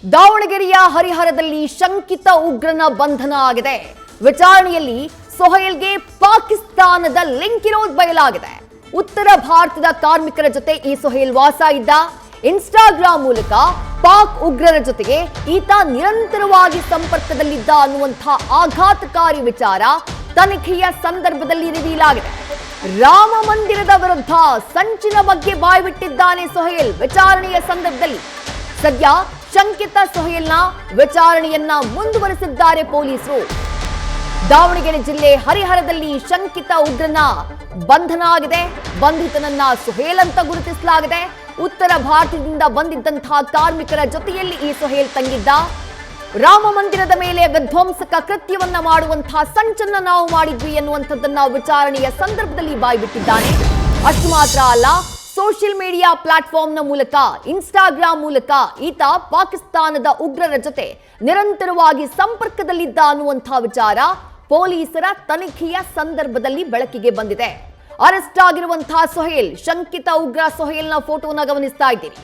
ದಾವಣಗೆರೆಯ ಹರಿಹರದಲ್ಲಿ ಶಂಕಿತ ಉಗ್ರನ ಬಂಧನ ಆಗಿದೆ. ವಿಚಾರಣೆಯಲ್ಲಿ ಸೊಹೇಲ್ಗೆ ಪಾಕಿಸ್ತಾನದ ಲಿಂಕ್ ಇರೋದು ಬಯಲಾಗಿದೆ. ಉತ್ತರ ಭಾರತದ ಕಾರ್ಮಿಕರ ಜೊತೆ ಈ ಸೊಹೇಲ್ ವಾಸ ಇದ್ದ. ಇನ್ಸ್ಟಾಗ್ರಾಮ್ ಮೂಲಕ ಪಾಕ್ ಉಗ್ರರ ಜೊತೆಗೆ ಈತ ನಿರಂತರವಾಗಿ ಸಂಪರ್ಕದಲ್ಲಿದ್ದ ಅನ್ನುವಂತಹ ಆಘಾತಕಾರಿ ವಿಚಾರ ತನಿಖೆಯ ಸಂದರ್ಭದಲ್ಲಿ ರಿವೀಲ್ ಆಗಿದೆ. ರಾಮ ಮಂದಿರದ ವಿರುದ್ಧ ಸಂಚಿನ ಬಗ್ಗೆ ಬಾಯ್ಬಿಟ್ಟಿದ್ದಾನೆ ಸೊಹೇಲ್ ವಿಚಾರಣೆಯ ಸಂದರ್ಭದಲ್ಲಿ. ಸದ್ಯ ಶಂಕಿತ ಸೊಹೇಲ್ನ ವಿಚಾರಣೆಯನ್ನ ಮುಂದುವರೆಸಿದ್ದಾರೆ ಪೊಲೀಸರು. ದಾವಣಗೆರೆ ಜಿಲ್ಲೆ ಹರಿಹರದಲ್ಲಿ ಶಂಕಿತ ಉಗ್ರನ ಬಂಧನ ಆಗಿದೆ. ಬಂಧಿತನನ್ನ ಸೊಹೇಲ್ ಅಂತ ಗುರುತಿಸಲಾಗಿದೆ. ಉತ್ತರ ಭಾರತದಿಂದ ಬಂದಿದ್ದಂತಹ ಕಾರ್ಮಿಕರ ಜೊತೆಯಲ್ಲಿ ಈ ಸೊಹೇಲ್ ತಂಗಿದ್ದ. ರಾಮ ಮಂದಿರದ ಮೇಲೆ ವಿಧ್ವಂಸಕ ಕೃತ್ಯವನ್ನ ಮಾಡುವಂತಹ ಸಂಚನ್ನ ನಾವು ಮಾಡಿದ್ವಿ ಎನ್ನುವಂಥದ್ದನ್ನ ವಿಚಾರಣೆಯ ಸಂದರ್ಭದಲ್ಲಿ ಬಾಯ್ಬಿಟ್ಟಿದ್ದಾನೆ. ಅಷ್ಟು ಮಾತ್ರ ಅಲ್ಲ, ಸೋಷಿಯಲ್ ಮೀಡಿಯಾ ಪ್ಲಾಟ್ಫಾರ್ಮ್ನ ಮೂಲಕ, ಇನ್ಸ್ಟಾಗ್ರಾಮ್ ಮೂಲಕ ಈತ ಪಾಕಿಸ್ತಾನದ ಉಗ್ರರ ಜೊತೆ ನಿರಂತರವಾಗಿ ಸಂಪರ್ಕದಲ್ಲಿದ್ದ ಅನ್ನುವಂತಹ ವಿಚಾರ ಪೊಲೀಸರ ತನಿಖೆಯ ಸಂದರ್ಭದಲ್ಲಿ ಬೆಳಕಿಗೆ ಬಂದಿದೆ. ಅರೆಸ್ಟ್ ಆಗಿರುವಂತಹ ಸೊಹೇಲ್, ಶಂಕಿತ ಉಗ್ರ ಸೊಹೇಲ್ನ ಫೋಟೋನ ಗಮನಿಸ್ತಾ ಇದ್ದೀರಿ.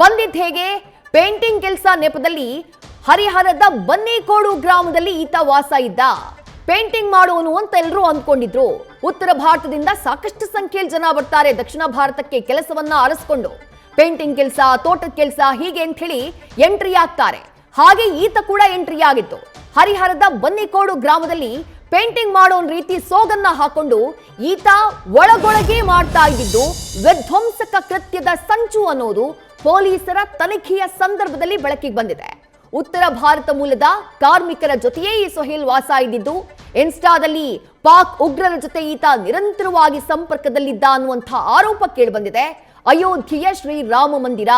ಬಂದಿದ್ದ ಹೇಗೆ? ಪೇಂಟಿಂಗ್ ಕೆಲಸ ನೆಪದಲ್ಲಿ ಹರಿಹರದ ಬನ್ನಿಕೋಡು ಗ್ರಾಮದಲ್ಲಿ ಈತ ವಾಸ ಇದ್ದ. ಪೇಂಟಿಂಗ್ ಮಾಡೋನು ಅಂತ ಎಲ್ಲರೂ ಅಂದ್ಕೊಂಡಿದ್ರು. ಉತ್ತರ ಭಾರತದಿಂದ ಸಾಕಷ್ಟು ಸಂಖ್ಯೆಯಲ್ಲಿ ಜನ ಬರ್ತಾರೆ ದಕ್ಷಿಣ ಭಾರತಕ್ಕೆ ಕೆಲಸವನ್ನ ಅರಸ್ಕೊಂಡು. ಪೇಂಟಿಂಗ್ ಕೆಲಸ, ತೋಟದ ಕೆಲಸ ಹೀಗೆ ಅಂತ ಹೇಳಿ ಎಂಟ್ರಿ ಆಗ್ತಾರೆ. ಹಾಗೆ ಈತ ಕೂಡ ಎಂಟ್ರಿ ಆಗಿತ್ತು. ಹರಿಹರದ ಬನ್ನಿಕೋಡು ಗ್ರಾಮದಲ್ಲಿ ಪೇಂಟಿಂಗ್ ಮಾಡೋನ್ ರೀತಿ ಸೋಗನ್ನ ಹಾಕೊಂಡು ಈತ ಒಳಗೊಳಗೆ ಮಾಡ್ತಾ ಇದ್ದಿದ್ದು ವಿಧ್ವಂಸಕ ಕೃತ್ಯದ ಸಂಚು ಅನ್ನೋದು ಪೊಲೀಸರ ತನಿಖೆಯ ಸಂದರ್ಭದಲ್ಲಿ ಬೆಳಕಿಗೆ ಬಂದಿದೆ. ಉತ್ತರ ಭಾರತ ಮೂಲದ ಕಾರ್ಮಿಕರ ಜೊತೆಯೇ ಈ ಸೊಹೇಲ್ ವಾಸ ಇದ್ದಿದ್ದು. ಇನ್ಸ್ಟಾದಲ್ಲಿ ಪಾಕ್ ಉಗ್ರರ ಜೊತೆ ಈತ ನಿರಂತರವಾಗಿ ಸಂಪರ್ಕದಲ್ಲಿದ್ದ ಅನ್ನುವಂತಹ ಆರೋಪ ಕೇಳಿಬಂದಿದೆ. ಅಯೋಧ್ಯೆಯ ಶ್ರೀರಾಮ ಮಂದಿರ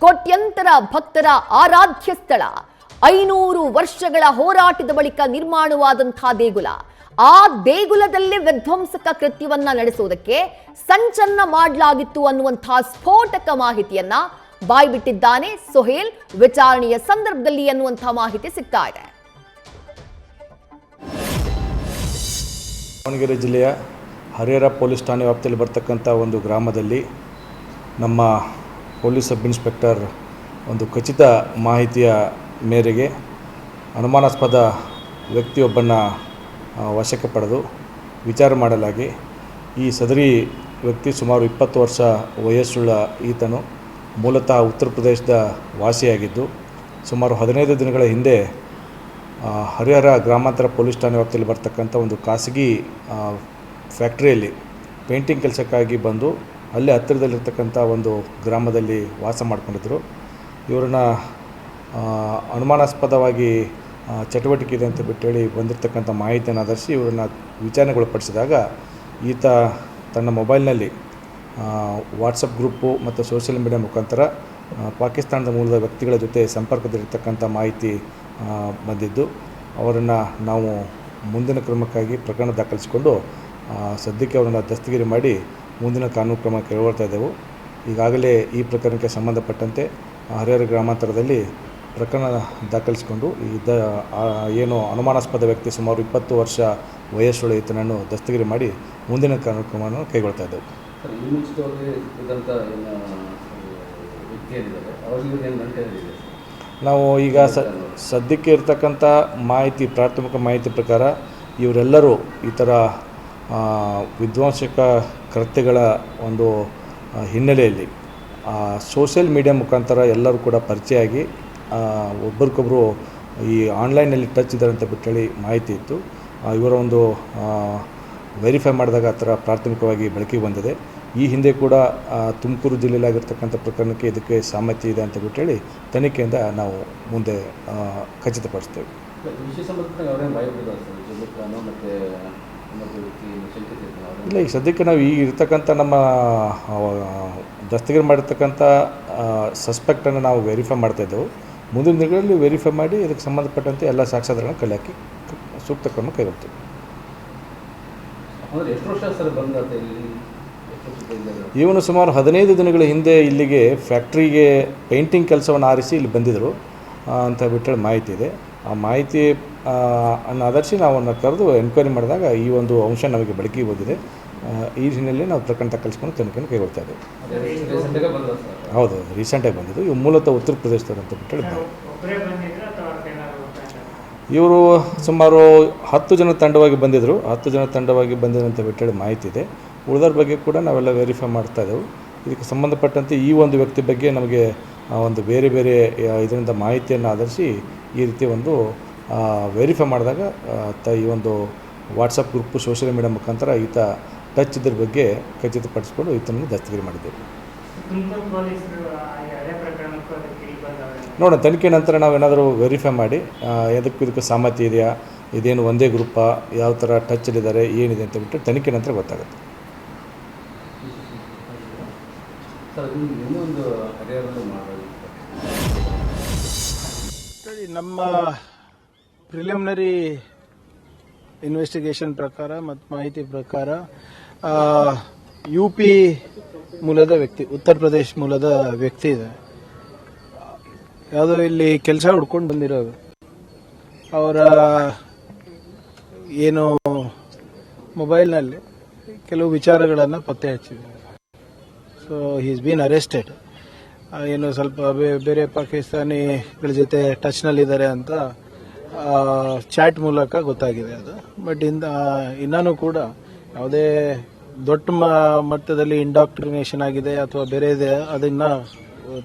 ಕೋಟ್ಯಂತರ ಭಕ್ತರ ಆರಾಧ್ಯ ಸ್ಥಳ. 500 ವರ್ಷಗಳ ಹೋರಾಟದ ಬಳಿಕ ನಿರ್ಮಾಣವಾದಂತಹ ದೇಗುಲ. ಆ ದೇಗುಲದಲ್ಲಿ ವಿಧ್ವಂಸಕ ಕೃತ್ಯವನ್ನ ನಡೆಸೋದಕ್ಕೆ ಸಂಚನ್ನ ಮಾಡಲಾಗಿತ್ತು ಅನ್ನುವಂತಹ ಸ್ಫೋಟಕ ಮಾಹಿತಿಯನ್ನ ಬಾಯ್ಬಿಟ್ಟಿದ್ದಾನೆ ಸೊಹೇಲ್ ವಿಚಾರಣೆಯ ಸಂದರ್ಭದಲ್ಲಿ ಅನ್ನುವಂತಹ ಮಾಹಿತಿ ಸಿಗ್ತಾ ಇದೆ. ದಾವಣಗೆರೆ ಜಿಲ್ಲೆಯ ಹರಿಹರ ಪೊಲೀಸ್ ಠಾಣೆ ವ್ಯಾಪ್ತಿಯಲ್ಲಿ ಬರ್ತಕ್ಕಂಥ ಒಂದು ಗ್ರಾಮದಲ್ಲಿ ನಮ್ಮ ಪೊಲೀಸ್ ಸಬ್ ಇನ್ಸ್ಪೆಕ್ಟರ್ ಒಂದು ಖಚಿತ ಮಾಹಿತಿಯ ಮೇರೆಗೆ ಅನುಮಾನಾಸ್ಪದ ವ್ಯಕ್ತಿಯೊಬ್ಬನ ವಶಕ್ಕೆ ಪಡೆದು ವಿಚಾರ ಮಾಡಲಾಗಿ ಈ ಸದರಿ ವ್ಯಕ್ತಿ ಸುಮಾರು 20 ವರ್ಷ ವಯಸ್ಸುಳ್ಳ ಈತನು ಮೂಲತಃ ಉತ್ತರ ಪ್ರದೇಶದ ವಾಸಿಯಾಗಿದ್ದು ಸುಮಾರು 15 ದಿನಗಳ ಹಿಂದೆ ಹರಿಹರ ಗ್ರಾಮಾಂತರ ಪೊಲೀಸ್ ಠಾಣೆ ವ್ಯಾಪ್ತಿಯಲ್ಲಿ ಬರ್ತಕ್ಕಂಥ ಒಂದು ಖಾಸಗಿ ಫ್ಯಾಕ್ಟ್ರಿಯಲ್ಲಿ ಪೇಂಟಿಂಗ್ ಕೆಲಸಕ್ಕಾಗಿ ಬಂದು ಅಲ್ಲಿ ಹತ್ತಿರದಲ್ಲಿರ್ತಕ್ಕಂಥ ಒಂದು ಗ್ರಾಮದಲ್ಲಿ ವಾಸ ಮಾಡ್ಕೊಂಡಿದ್ದರು. ಇವರನ್ನ ಅನುಮಾನಾಸ್ಪದವಾಗಿ ಚಟುವಟಿಕೆ ಇದೆ ಅಂತ ಬಿಟ್ಟೇಳಿ ಬಂದಿರತಕ್ಕಂಥ ಮಾಹಿತಿಯನ್ನು ಆಧರಿಸಿ ಇವರನ್ನು ವಿಚಾರಣೆಗೊಳಪಡಿಸಿದಾಗ ಈತ ತನ್ನ ಮೊಬೈಲ್ನಲ್ಲಿ ವಾಟ್ಸಪ್ ಗ್ರೂಪು ಮತ್ತು ಸೋಷಿಯಲ್ ಮೀಡಿಯಾ ಮುಖಾಂತರ ಪಾಕಿಸ್ತಾನದ ಮೂಲದ ವ್ಯಕ್ತಿಗಳ ಜೊತೆ ಸಂಪರ್ಕದಲ್ಲಿರ್ತಕ್ಕಂಥ ಮಾಹಿತಿ ಬಂದಿದ್ದು ಅವರನ್ನು ನಾವು ಮುಂದಿನ ಕ್ರಮಕ್ಕಾಗಿ ಪ್ರಕರಣ ದಾಖಲಿಸಿಕೊಂಡು ಸದ್ಯಕ್ಕೆ ಅವರನ್ನು ದಸ್ತಗಿರಿ ಮಾಡಿ ಮುಂದಿನ ಕಾನೂನು ಕ್ರಮ ಕೈಗೊಳ್ತಾ ಇದ್ದೆವು. ಈಗಾಗಲೇ ಈ ಪ್ರಕರಣಕ್ಕೆ ಸಂಬಂಧಪಟ್ಟಂತೆ ಹರಿಹರ ಗ್ರಾಮಾಂತರದಲ್ಲಿ ಪ್ರಕರಣ ದಾಖಲಿಸಿಕೊಂಡು ಏನು ಅನುಮಾನಾಸ್ಪದ ವ್ಯಕ್ತಿ ಸುಮಾರು 20 ವರ್ಷ ವಯಸ್ಸುಳ್ಳ ಈತನನ್ನು ದಸ್ತಗಿರಿ ಮಾಡಿ ಮುಂದಿನ ಕಾನೂನು ಕ್ರಮವನ್ನು ಕೈಗೊಳ್ತಾ ಇದ್ದೆವು. ನಾವು ಈಗ ಸದ್ಯಕ್ಕೆ ಇರತಕ್ಕಂಥ ಮಾಹಿತಿ, ಪ್ರಾಥಮಿಕ ಮಾಹಿತಿ ಪ್ರಕಾರ ಇವರೆಲ್ಲರೂ ಈ ಥರ ವಿಧ್ವಂಸಕ ಕೃತ್ಯಗಳ ಒಂದು ಹಿನ್ನೆಲೆಯಲ್ಲಿ ಸೋಷಿಯಲ್ ಮೀಡಿಯಾ ಮುಖಾಂತರ ಎಲ್ಲರೂ ಕೂಡ ಪರಿಚಯ ಆಗಿ ಒಬ್ಬರಿಗೊಬ್ಬರು ಈ ಆನ್ಲೈನಲ್ಲಿ ಟಚ್ ಇದ್ದಾರೆ ಅಂತ ಬಿಟ್ಟೇಳಿ ಮಾಹಿತಿ ಇತ್ತು. ಇವರ ಒಂದು ವೆರಿಫೈ ಮಾಡಿದಾಗ ಆ ಥರ ಪ್ರಾಥಮಿಕವಾಗಿ ಬೆಳಕಿಗೆ ಬಂದಿದೆ. ಈ ಹಿಂದೆ ಕೂಡ ತುಮಕೂರು ಜಿಲ್ಲೆಯಲ್ಲಾಗಿರ್ತಕ್ಕಂಥ ಪ್ರಕರಣಕ್ಕೆ ಇದಕ್ಕೆ ಸಾಮರ್ಥ್ಯ ಇದೆ ಅಂತ ಬಿಟ್ಟೇಳಿ ತನಿಖೆಯಿಂದ ನಾವು ಮುಂದೆ ಖಚಿತಪಡಿಸ್ತೇವೆ. ಇಲ್ಲ, ಈಗ ಸದ್ಯಕ್ಕೆ ನಾವು ಈಗ ಇರ್ತಕ್ಕಂಥ ನಮ್ಮ ದಸ್ತಗಿರಿ ಮಾಡಿರ್ತಕ್ಕಂಥ ಸಸ್ಪೆಕ್ಟನ್ನು ನಾವು ವೆರಿಫೈ ಮಾಡ್ತಾಯಿದ್ದೆವು. ಮುಂದಿನ ದಿನಗಳಲ್ಲಿ ವೆರಿಫೈ ಮಾಡಿ ಇದಕ್ಕೆ ಸಂಬಂಧಪಟ್ಟಂತೆ ಎಲ್ಲ ಸಾಕ್ಷ್ಯಾಧಾರಗಳನ್ನು ಕಲೆ ಹಾಕಿ ಸೂಕ್ತ ಕ್ರಮ ಕೈಗೊಳ್ತೀವಿ. ಇವನು ಸುಮಾರು 15 ದಿನಗಳ ಹಿಂದೆ ಇಲ್ಲಿಗೆ ಫ್ಯಾಕ್ಟ್ರಿಗೆ ಪೇಂಟಿಂಗ್ ಕೆಲಸವನ್ನು ಆರಿಸಿ ಇಲ್ಲಿ ಬಂದಿದ್ದರು ಅಂತ ಬಿಟ್ಟರೆ ಮಾಹಿತಿ ಇದೆ. ಆ ಮಾಹಿತಿ ಅನ್ನು ಆಧರಿಸಿ ನಾವು ಅವನ್ನ ಕರೆದು ಎನ್ಕ್ವೈರಿ ಮಾಡಿದಾಗ ಈ ಒಂದು ಅಂಶ ನಮಗೆ ಬೆಳಕಿಗೆ ಬಂದಿದೆ. ಈ ಹಿನ್ನೆಲೆಯಲ್ಲಿ ನಾವು ಪ್ರಕರಣ ದಾಖಲಿಸ್ಕೊಂಡು ತನಿಖೆಯನ್ನು ಕೈಗೊಳ್ತಾ ಇದ್ದೇವೆ. ಹೌದು, ರೀಸೆಂಟಾಗಿ ಬಂದಿದ್ದು. ಇವು ಮೂಲತಃ ಉತ್ತರ ಪ್ರದೇಶದವರು ಅಂತ ಬಿಟ್ಟು ಹೇಳಿದ್ದಾರೆ. ಒಬ್ಬರೇ ಬಂದಿದ್ರು ಅಥವಾ ಏನಾದ್ರು ಇವರು ಸುಮಾರು 10 ಜನ ತಂಡವಾಗಿ ಬಂದಿದ್ದರು. 10 ಜನ ತಂಡವಾಗಿ ಬಂದಿದ್ದಂತ ಬಿಟ್ಟೇಳಿ ಮಾಹಿತಿ ಇದೆ. ಉಳಿದವ್ರ ಬಗ್ಗೆ ಕೂಡ ನಾವೆಲ್ಲ ವೆರಿಫೈ ಮಾಡ್ತಾ ಇದ್ದೆವು. ಇದಕ್ಕೆ ಸಂಬಂಧಪಟ್ಟಂತೆ ಈ ಒಂದು ವ್ಯಕ್ತಿ ಬಗ್ಗೆ ನಮಗೆ ಒಂದು ಬೇರೆ ಬೇರೆ ಇದರಿಂದ ಮಾಹಿತಿಯನ್ನು ಆಧರಿಸಿ ಈ ರೀತಿ ಒಂದು ವೆರಿಫೈ ಮಾಡಿದಾಗ ಈ ಒಂದು ವಾಟ್ಸಪ್ ಗ್ರೂಪು ಸೋಷಿಯಲ್ ಮೀಡಿಯಾ ಮುಖಾಂತರ ಈತ ಟಚ್ ಇದ್ರ ಬಗ್ಗೆ ಖಚಿತಪಡಿಸ್ಕೊಂಡು ಈತನನ್ನು ದಸ್ತಗಿರಿ ಮಾಡಿದ್ದೆವು. ತುಮಕೂರು ಪೊಲೀಸರು ಹಳೆ ಪ್ರಕರಣಕ್ಕೂ ಅದಕ್ಕೆ ಇಲ್ಲಿ ಬಂದವರು ನೋಡೋಣ, ತನಿಖೆ ನಂತರ ನಾವೇನಾದರೂ ವೆರಿಫೈ ಮಾಡಿ ಇದಕ್ಕೆ ಸಾಮರ್ಥ್ಯ ಇದೆಯಾ, ಇದೇನು ಒಂದೇ ಗ್ರೂಪಾ, ಯಾವ ಥರ ಟಚ್ಚಲ್ಲಿದ್ದಾರೆ, ಏನಿದೆ ಅಂತ ಬಿಟ್ಟು ತನಿಖೆ ನಂತರ ಗೊತ್ತಾಗುತ್ತೆ. ನಮ್ಮ ಪ್ರಿಲಿಮಿನರಿ ಇನ್ವೆಸ್ಟಿಗೇಷನ್ ಪ್ರಕಾರ ಮತ್ತು ಮಾಹಿತಿ ಪ್ರಕಾರ UP ಮೂಲದ ವ್ಯಕ್ತಿ, ಉತ್ತರ ಪ್ರದೇಶ ಮೂಲದ ವ್ಯಕ್ತಿ ಇದೆ. ಯಾವುದೋ ಇಲ್ಲಿ ಕೆಲಸ ಹುಡ್ಕೊಂಡು ಬಂದಿರೋದು. ಅವರ ಏನು ಮೊಬೈಲ್ನಲ್ಲಿ ಕೆಲವು ವಿಚಾರಗಳನ್ನು ಪತ್ತೆ ಹಚ್ಚಿದ್ದಾರೆ. So he's been arrested. ಏನು ಸ್ವಲ್ಪ ಬೇರೆ ಪಾಕಿಸ್ತಾನಿಗಳ ಜೊತೆ ಟಚ್ನಲ್ಲಿದ್ದಾರೆ ಅಂತ ಚಾಟ್ ಮೂಲಕ ಗೊತ್ತಾಗಿದೆ ಅದು. ಬಟ್ ಇನ್ನೂ ಕೂಡ ಯಾವುದೇ ದೊಡ್ಡ ಮಟ್ಟದಲ್ಲಿ ಇಂಡಾಕ್ಟ್ರಿನೇಷನ್ ಆಗಿದೆ ಅಥವಾ ಬೇರೆ ಇದೆ, ಅದನ್ನು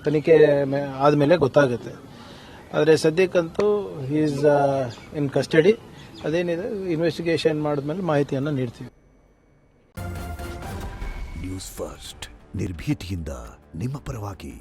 ತನಿಖೆ ಆದಮೇಲೆ ಗೊತ್ತಾಗುತ್ತೆ. ಆದರೆ ಸದ್ಯಕ್ಕಂತೂ ಈಸ್ ಇನ್ ಕಸ್ಟಡಿ. ಅದೇನಿದೆ ಇನ್ವೆಸ್ಟಿಗೇಷನ್ ಮಾಡಿದ್ಮೇಲೆ ಮಾಹಿತಿಯನ್ನು ನೀಡ್ತೀವಿ. ನ್ಯೂಸ್ ಫಸ್ಟ್ ನಿರ್ಭೀತಿಯಿಂದ ನಿಮ್ಮ ಪರವಾಗಿ.